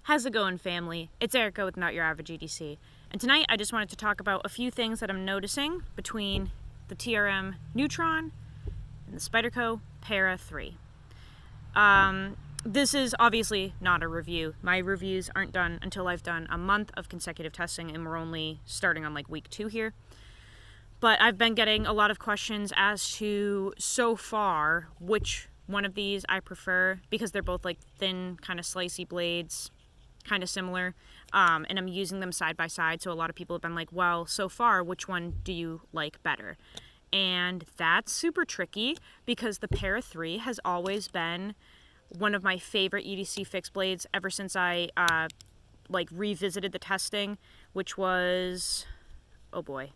How's it going, family? It's Erica with Not Your Average EDC. And tonight I just wanted to talk about a few things that I'm noticing between the TRM Neutron and the Spyderco Para 3. This is obviously not a review. My reviews aren't done until I've done a month of consecutive testing, and we're only starting on like week 2 here. But I've been getting a lot of questions as to, so far, which one of these I prefer, because they're both like thin, kind of slicey blades, kind of similar, and I'm using them side by side, so a lot of people have been like, well, so far, which one do you like better? And that's super tricky, because the Para 3 has always been one of my favorite EDC fixed blades ever since I revisited the testing, which was, oh boy,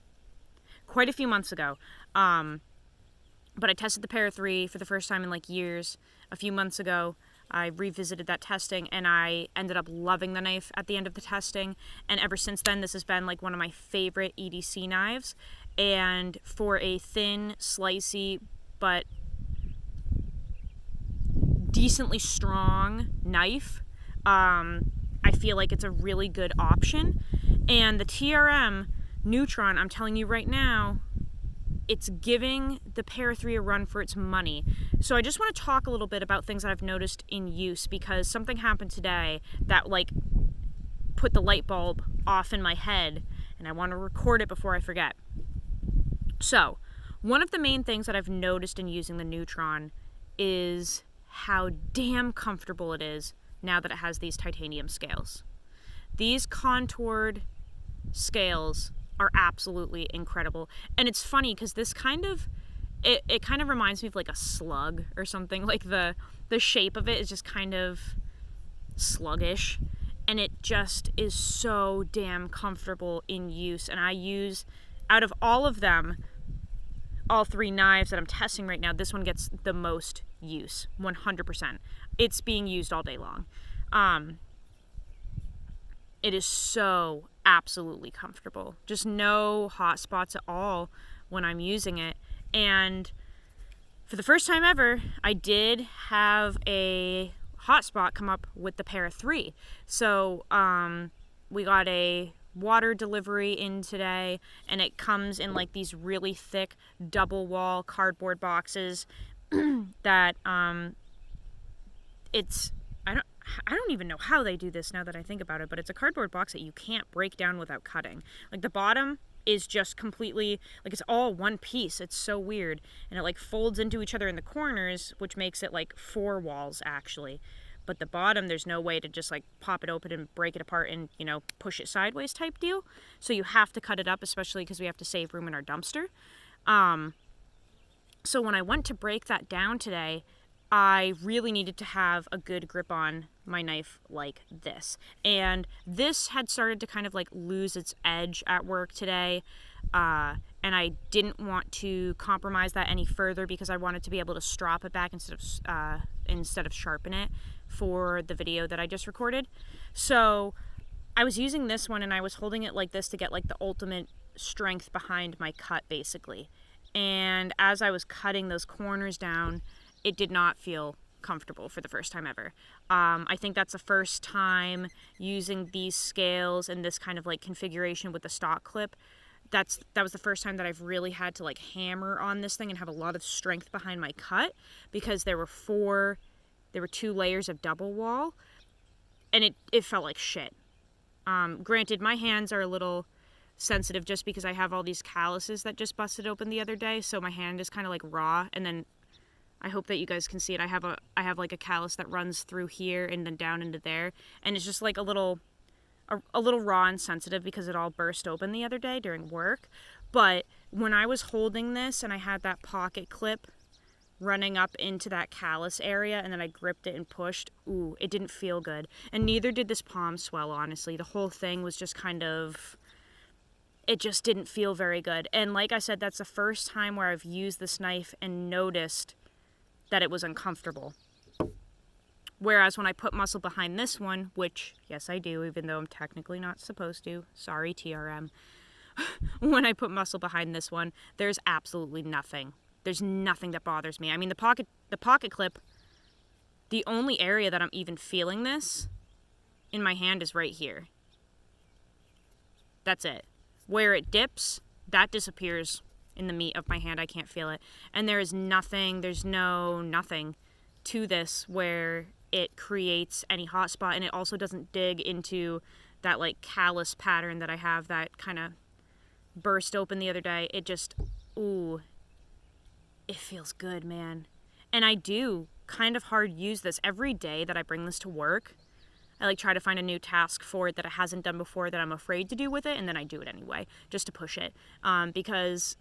quite a few months ago. But I tested the Para 3 for the first time in like years. A few months ago, I revisited that testing, and I ended up loving the knife at the end of the testing. And ever since then, this has been like one of my favorite EDC knives. And for a thin, slicey, but decently strong knife, I feel like it's a really good option. And the TRM Neutron, I'm telling you right now, it's giving the Para 3 a run for its money. So I just want to talk a little bit about things that I've noticed in use, because something happened today that like put the light bulb off in my head, and I want to record it before I forget. So one of the main things that I've noticed in using the Neutron is how damn comfortable it is now that it has these titanium scales. These contoured scales are absolutely incredible. And it's funny because this kind of, it kind of reminds me of like a slug or something. Like the shape of it is just kind of sluggish, and it just is so damn comfortable in use. And I use, out of all of them, all 3 knives that I'm testing right now, this one gets the most use, 100%. It's being used all day long. It is so absolutely comfortable. Just no hot spots at all when I'm using it. And for the first time ever, I did have a hot spot come up with the Para 3. So we got a water delivery in today, and it comes in like these really thick double wall cardboard boxes that it's, I don't even know how they do this now that I think about it, but it's a cardboard box that you can't break down without cutting. Like the bottom is just completely, like it's all one piece. It's so weird. And it like folds into each other in the corners, which makes it like 4 walls actually. But the bottom, there's no way to just like pop it open and break it apart and, you know, push it sideways type deal. So you have to cut it up, especially because we have to save room in our dumpster. So when I went to break that down today, I really needed to have a good grip on my knife like this. And this had started to kind of like lose its edge at work today. And I didn't want to compromise that any further, because I wanted to be able to strop it back instead of sharpen it for the video that I just recorded. So I was using this one, and I was holding it like this to get like the ultimate strength behind my cut basically. And as I was cutting those corners down, it did not feel comfortable for the first time ever. I think that's the first time using these scales and this kind of like configuration with the stock clip. That was the first time that I've really had to like hammer on this thing and have a lot of strength behind my cut, because there were 2 layers of double wall, and it felt like shit. Granted, my hands are a little sensitive just because I have all these calluses that just busted open the other day, so my hand is kind of like raw, and then I hope that you guys can see it. I have like a callus that runs through here and then down into there, and it's just like a little raw and sensitive because it all burst open the other day during work. But when I was holding this and I had that pocket clip running up into that callus area, and then I gripped it and pushed, ooh, it didn't feel good. And neither did this palm swell, honestly. The whole thing was just kind of, it just didn't feel very good. And like I said, that's the first time where I've used this knife and noticed that it was uncomfortable. Whereas when I put muscle behind this one, which, yes, I do, even though I'm technically not supposed to. Sorry, TRM. When I put muscle behind this one, there's absolutely nothing. There's nothing that bothers me. I mean, the pocket clip, the only area that I'm even feeling this in my hand is right here. That's it. Where it dips, that disappears in the meat of my hand. I can't feel it. And there is nothing, there's nothing to this where it creates any hot spot, and it also doesn't dig into that like callus pattern that I have that kind of burst open the other day. It just, ooh, it feels good, man. And I do kind of hard use this every day that I bring this to work. I like try to find a new task for it that it hasn't done before that I'm afraid to do with it, and then I do it anyway, just to push it. Because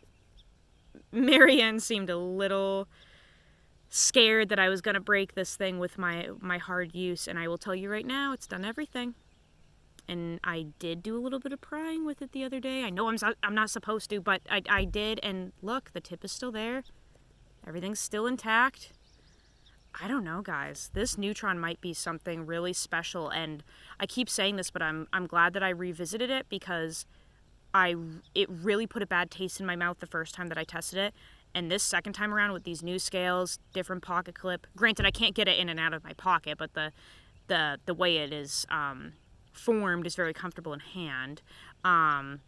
Marianne seemed a little scared that I was going to break this thing with my hard use, and I will tell you right now, it's done everything. And I did do a little bit of prying with it the other day. I know I'm not supposed to, but I did, and look, the tip is still there. Everything's still intact. I don't know, guys. This Neutron might be something really special, and I keep saying this, but I'm glad that I revisited it because it really put a bad taste in my mouth the first time that I tested it, and this second time around with these new scales, different pocket clip. Granted, I can't get it in and out of my pocket, but the way it is formed is very comfortable in hand. The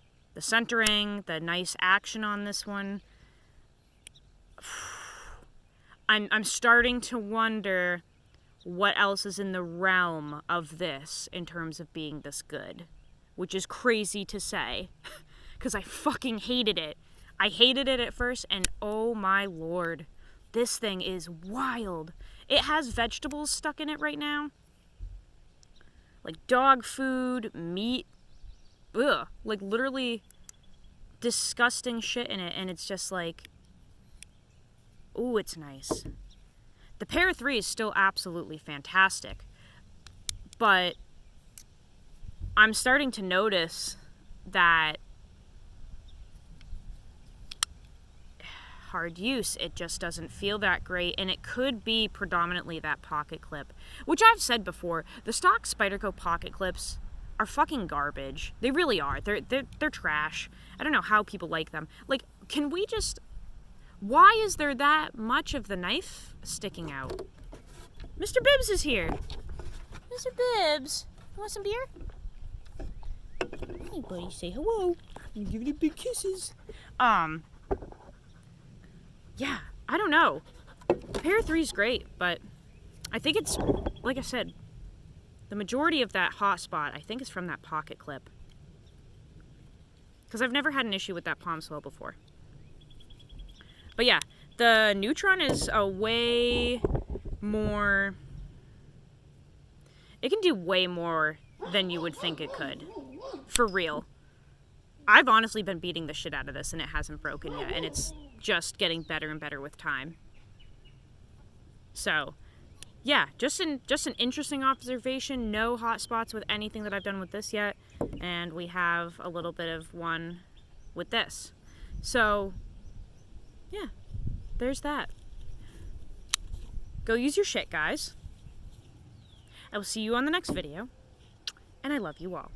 centering, the nice action on this one. I'm starting to wonder what else is in the realm of this in terms of being this good, which is crazy to say because I fucking hated it. I hated it at first, and oh my lord, this thing is wild. It has vegetables stuck in it right now, like dog food, meat, ugh, like literally disgusting shit in it, and it's just like, ooh, it's nice. The Para 3 is still absolutely fantastic, but I'm starting to notice that hard use, it just doesn't feel that great, and it could be predominantly that pocket clip, which I've said before. The stock Spyderco pocket clips are fucking garbage. They really are. They're trash. I don't know how people like them. Like, can we just... Why is there that much of the knife sticking out? Mr. Bibbs is here. Mr. Bibbs, you want some beer? Hey, buddy, say hello. I'm giving you big kisses. Yeah, I don't know. The Para 3 is great, but I think it's, like I said, the majority of that hot spot, I think, is from that pocket clip. Because I've never had an issue with that palm swell before. But yeah, the Neutron is a way more... It can do way more than you would think it could. For real. I've honestly been beating the shit out of this and it hasn't broken yet. And it's just getting better and better with time. So, yeah, just an interesting observation. No hot spots with anything that I've done with this yet. And we have a little bit of one with this. So... yeah, there's that. Go use your shit, guys. I will see you on the next video, and I love you all.